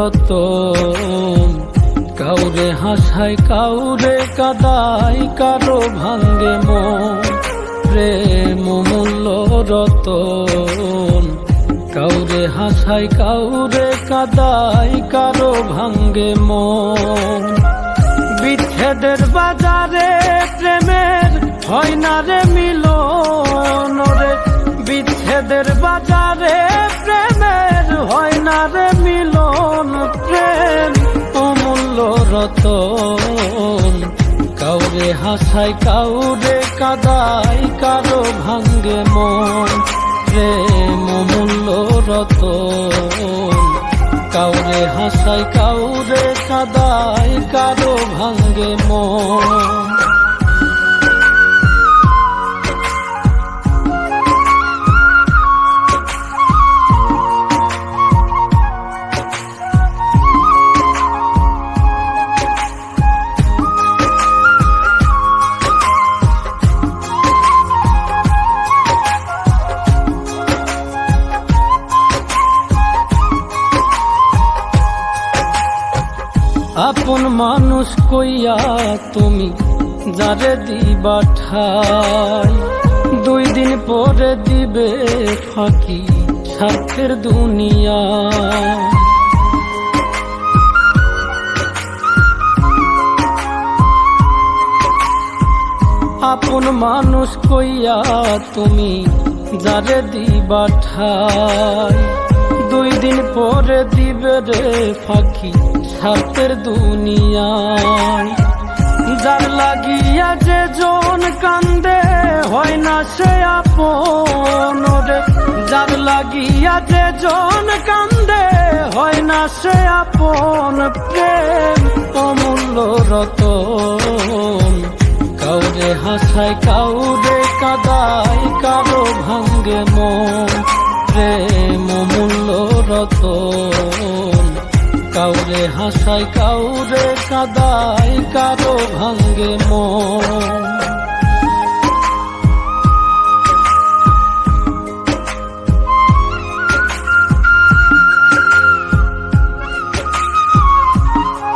রতন, কাউরে হাসায় কাউরে কাদায়, কারো ভাঙ্গে মন। প্রেম মূল্য রতন, কাউরে হাসায় কাউরে কাদায়, কারো ভাঙ্গে মন। বিচ্ছেদের বাজারে প্রেমের হয় না রে মিলন রে, বিচ্ছেদের বাজারে প্রেমের হয় না রে মিলন। প্রেম অমূল্য রতন, কাউরে হাসায় কাউরে কাদায়, কারো ভাঙ্গে মন। প্রেম অমূল্য রতন, কাউরে হাসায় কাউরে কাদায়, কারো ভাঙ্গে মন। আপন মানুষ কইয়া তুমি যারে দিবা ঠাই, 2 দিন পরে দিবে ফাঁকি স্বার্থের দুনিয়া। আপন মানুষ কইয়া তুমি যারে দিবা ঠাই, 2 দিন পরে দিবে রে ফাঁকি স্বার্থের দুনিয়ায়। যার লাগিয়া যে জন কান্দে হয় না সে আপন রে, যার লাগিয়া যে জন কান্দে হয় না সে আপন। প্রেম অমূল্য রতন, কাউরে হাসায় কাউরে কাদায়, কারো ভাঙ্গে মন। প্রেম অমূল্য রতন, কাউরে হাসায় কাউরে কাদায়, কারো ভাঙ্গে মন।